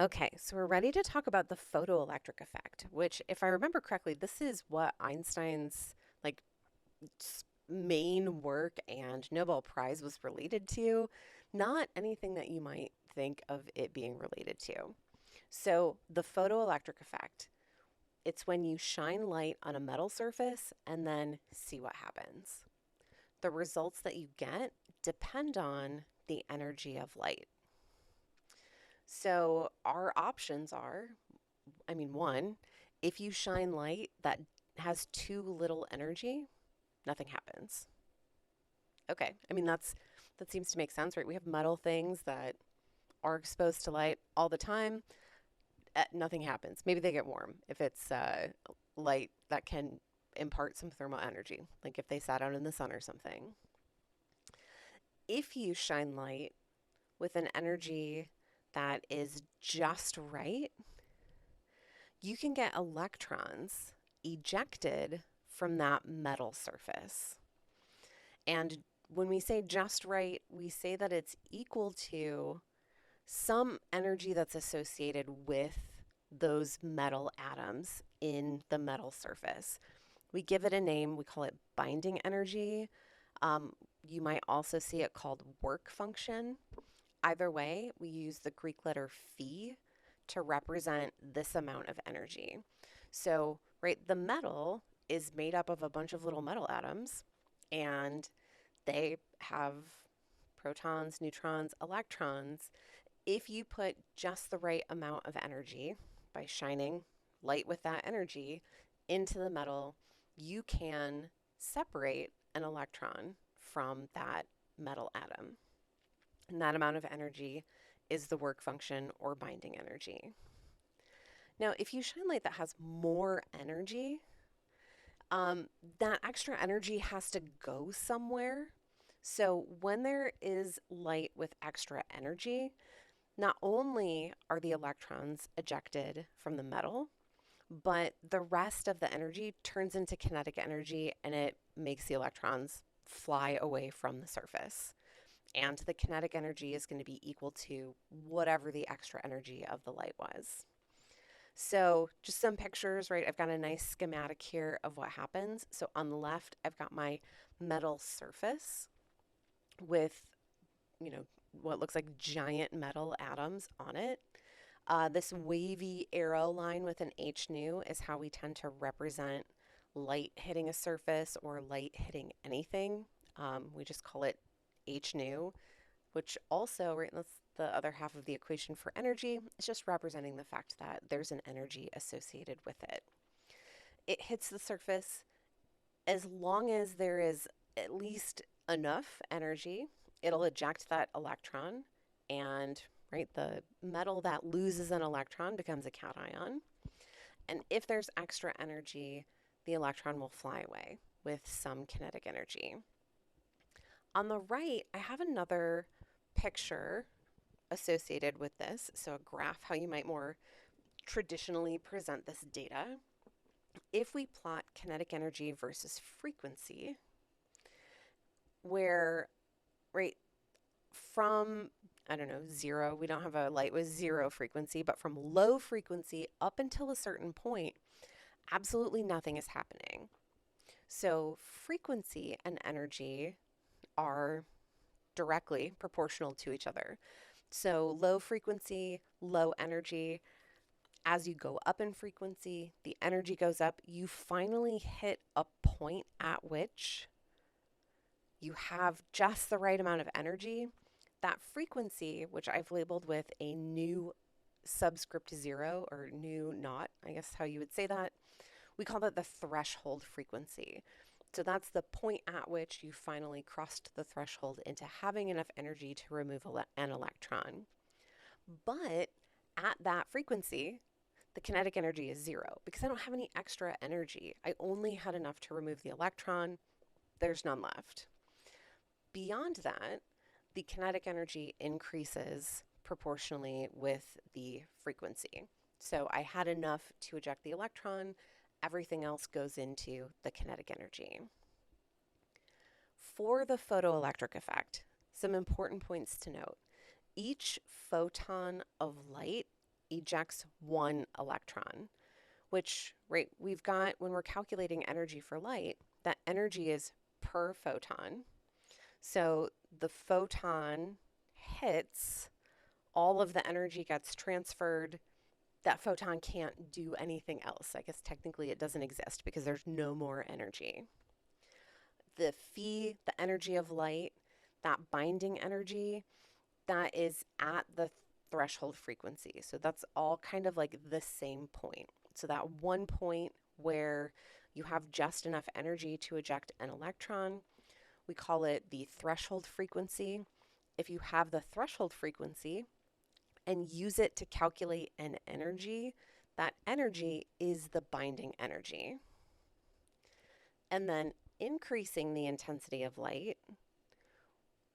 Okay, so we're ready to talk about the photoelectric effect, which, if I remember correctly, this is what Einstein's like main work and Nobel Prize was related to, not anything that you might think of it being related to. So, the photoelectric effect, it's when you shine light on a metal surface and then see what happens. The results that you get depend on the energy of light. So, our options are one, if you shine light that has too little energy, nothing happens. Okay, that seems to make sense, right? We have metal things that are exposed to light all the time. Nothing happens. Maybe they get warm if it's light that can impart some thermal energy, like if they sat out in the sun or something. If you shine light with an energy that is just right, you can get electrons ejected from that metal surface. And when we say just right, we say that it's equal to some energy that's associated with those metal atoms in the metal surface. We give it a name, we call it binding energy. You might also see it called work function. Either way, we use the Greek letter phi to represent this amount of energy. So, right, the metal is made up of a bunch of little metal atoms, and they have protons, neutrons, electrons. If you put just the right amount of energy by shining light with that energy into the metal, you can separate an electron from that metal atom. And that amount of energy is the work function or binding energy. Now, if you shine light that has more energy, that extra energy has to go somewhere. So when there is light with extra energy, not only are the electrons ejected from the metal, but the rest of the energy turns into kinetic energy and it makes the electrons fly away from the surface. And the kinetic energy is going to be equal to whatever the extra energy of the light was. So just some pictures, right? I've got a nice schematic here of what happens. So on the left, I've got my metal surface with, what looks like giant metal atoms on it. This wavy arrow line with an H nu is how we tend to represent light hitting a surface or light hitting anything. We just call it H nu, which also, right, that's the other half of the equation for energy. It's just representing the fact that there's an energy associated with it. It hits the surface as long as there is at least enough energy, it'll eject that electron, and right, the metal that loses an electron becomes a cation. And if there's extra energy, the electron will fly away with some kinetic energy. On the right, I have another picture associated with this. So, a graph, how you might more traditionally present this data. If we plot kinetic energy versus frequency, where, right, from, I don't know, zero, we don't have a light with zero frequency, but from low frequency up until a certain point, absolutely nothing is happening. So, frequency and energy are directly proportional to each other. So, low frequency, low energy. As you go up in frequency, the energy goes up. You finally hit a point at which you have just the right amount of energy. That frequency, which I've labeled with a new subscript zero or new naught, I guess how you would say that, we call that the threshold frequency. So that's the point at which you finally crossed the threshold into having enough energy to remove an electron. But at that frequency, the kinetic energy is zero because I don't have any extra energy. I only had enough to remove the electron. There's none left. Beyond that, the kinetic energy increases proportionally with the frequency. So I had enough to eject the electron. Everything else goes into the kinetic energy. For the photoelectric effect, some important points to note. Each photon of light ejects one electron, which, right, we've got when we're calculating energy for light, that energy is per photon. So the photon hits, all of the energy gets transferred. That photon can't do anything else. I guess technically it doesn't exist because there's no more energy. The phi, the energy of light, that binding energy, that is at the threshold frequency. So that's all kind of like the same point. So that one point where you have just enough energy to eject an electron, we call it the threshold frequency. If you have the threshold frequency and use it to calculate an energy, that energy is the binding energy. And then increasing the intensity of light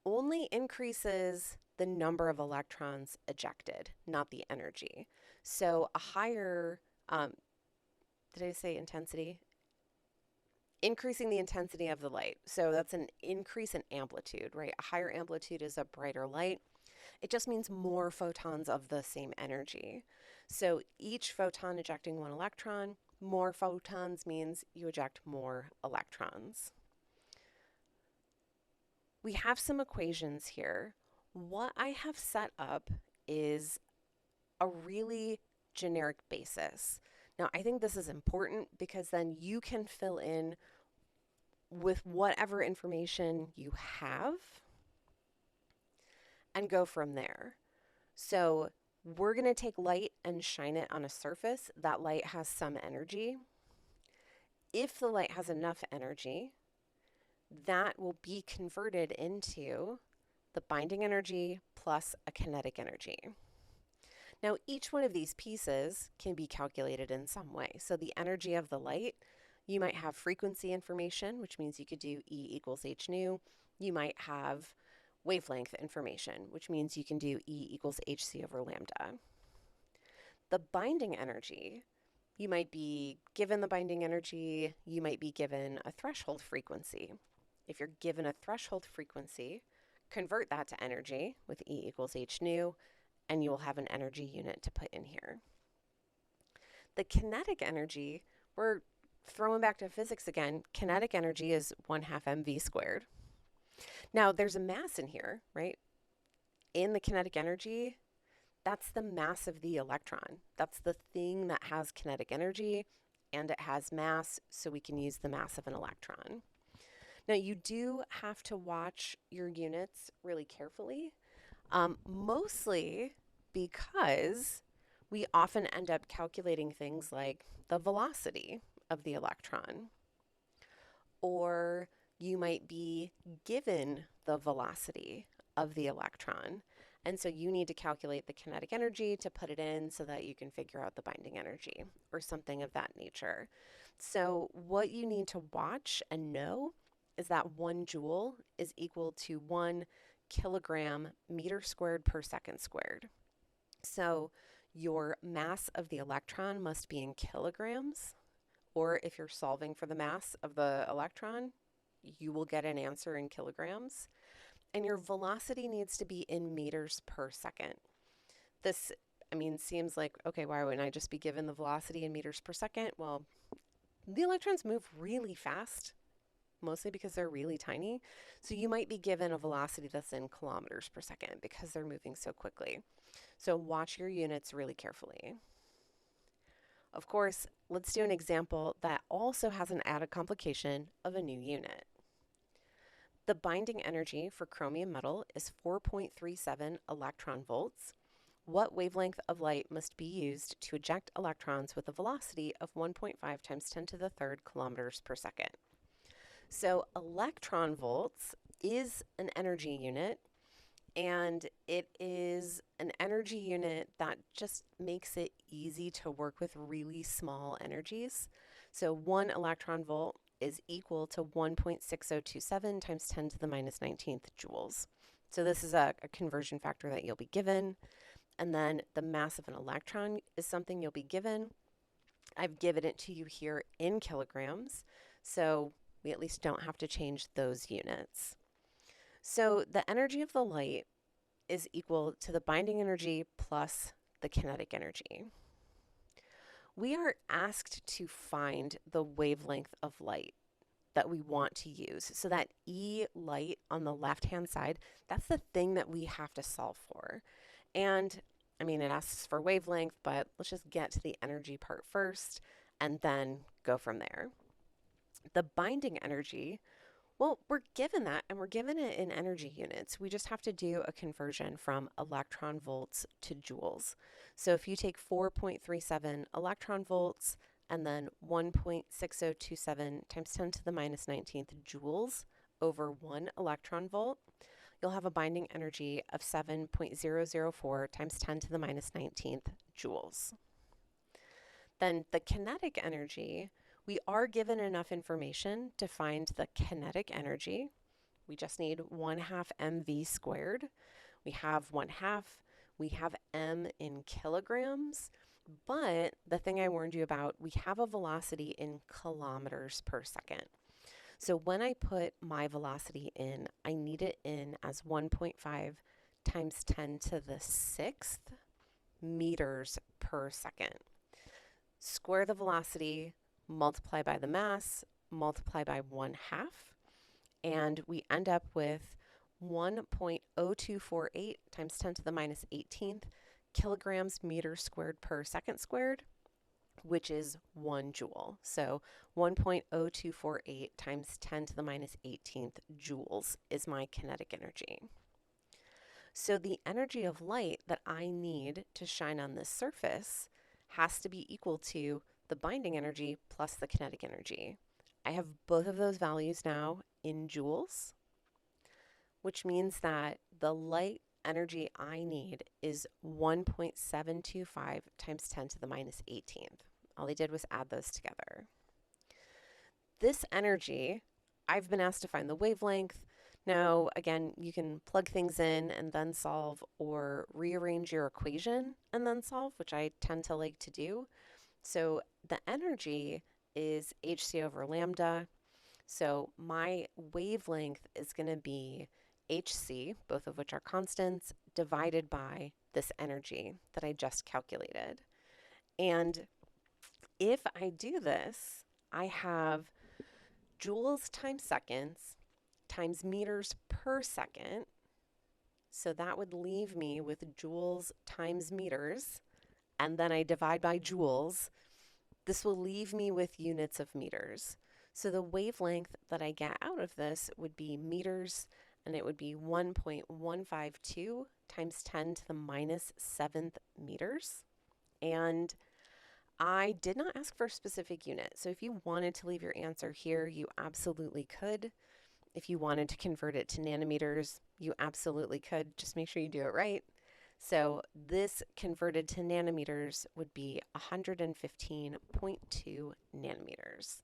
only increases the number of electrons ejected, not the energy. So a higher, did I say intensity? Increasing the intensity of the light. So that's an increase in amplitude, right? A higher amplitude is a brighter light. It just means more photons of the same energy. So each photon ejecting one electron, more photons means you eject more electrons. We have some equations here. What I have set up is a really generic basis. Now, I think this is important because then you can fill in with whatever information you have and go from there. So we're going to take light and shine it on a surface. That light has some energy. If the light has enough energy, that will be converted into the binding energy plus a kinetic energy. Now, each one of these pieces can be calculated in some way. So the energy of the light, you might have frequency information, which means you could do E equals h nu. You might have wavelength information, which means you can do E equals hc over lambda. The binding energy, you might be given the binding energy, you might be given a threshold frequency. If you're given a threshold frequency, convert that to energy with E equals h nu, and you will have an energy unit to put in here. The kinetic energy, we're throwing back to physics again. Kinetic energy is 1/2 mv squared. Now, there's a mass in here, right? In the kinetic energy, that's the mass of the electron. That's the thing that has kinetic energy, and it has mass, so we can use the mass of an electron. Now, you do have to watch your units really carefully, mostly because we often end up calculating things like the velocity of the electron, or you might be given the velocity of the electron. And so you need to calculate the kinetic energy to put it in so that you can figure out the binding energy or something of that nature. So what you need to watch and know is that 1 joule is equal to 1 kilogram meter squared per second squared. So your mass of the electron must be in kilograms, or if you're solving for the mass of the electron, you will get an answer in kilograms. And your velocity needs to be in meters per second. This, seems like, okay, why wouldn't I just be given the velocity in meters per second? Well, the electrons move really fast, mostly because they're really tiny. So you might be given a velocity that's in kilometers per second because they're moving so quickly. So watch your units really carefully. Of course, let's do an example that also has an added complication of a new unit. The binding energy for chromium metal is 4.37 electron volts. What wavelength of light must be used to eject electrons with a velocity of 1.5 times 10 to the third kilometers per second? So electron volts is an energy unit, and it is an energy unit that just makes it easy to work with really small energies. So 1 electron volt is equal to 1.6027 times 10 to the minus 19th joules. So this is a conversion factor that you'll be given. And then the mass of an electron is something you'll be given. I've given it to you here in kilograms, so we at least don't have to change those units. So the energy of the light is equal to the binding energy plus the kinetic energy. We are asked to find the wavelength of light that we want to use. So that E light on the left-hand side, that's the thing that we have to solve for. And I mean, it asks for wavelength, but let's just get to the energy part first and then go from there. The binding energy, well, we're given that and we're given it in energy units. We just have to do a conversion from electron volts to joules. So if you take 4.37 electron volts and then 1.6027 times 10 to the minus 19th joules over 1 electron volt, you'll have a binding energy of 7.004 times 10 to the minus 19th joules. Then the kinetic energy, we are given enough information to find the kinetic energy. We just need 1/2 mv squared. We have 1/2, we have m in kilograms, but the thing I warned you about, we have a velocity in kilometers per second. So when I put my velocity in, I need it in as 1.5 times 10 to the 6th meters per second. Square the velocity, multiply by the mass, multiply by 1/2, and we end up with 1.0248 times 10 to the minus 18th kilograms meters squared per second squared, which is 1 joule. So 1.0248 times 10 to the minus 18th joules is my kinetic energy. So the energy of light that I need to shine on this surface has to be equal to the binding energy plus the kinetic energy. I have both of those values now in joules, which means that the light energy I need is 1.725 times 10 to the minus 18th. All I did was add those together. This energy, I've been asked to find the wavelength. Now, again, you can plug things in and then solve, or rearrange your equation and then solve, which I tend to like to do. So the energy is hc over lambda. So my wavelength is going to be hc, both of which are constants, divided by this energy that I just calculated. And if I do this, I have joules times seconds times meters per second. So that would leave me with joules times meters, and then I divide by joules. This will leave me with units of meters. So the wavelength that I get out of this would be meters, and it would be 1.152 times 10 to the minus 7th meters. And I did not ask for a specific unit. So if you wanted to leave your answer here, you absolutely could. If you wanted to convert it to nanometers, you absolutely could. Just make sure you do it right. So this converted to nanometers would be 115.2 nanometers.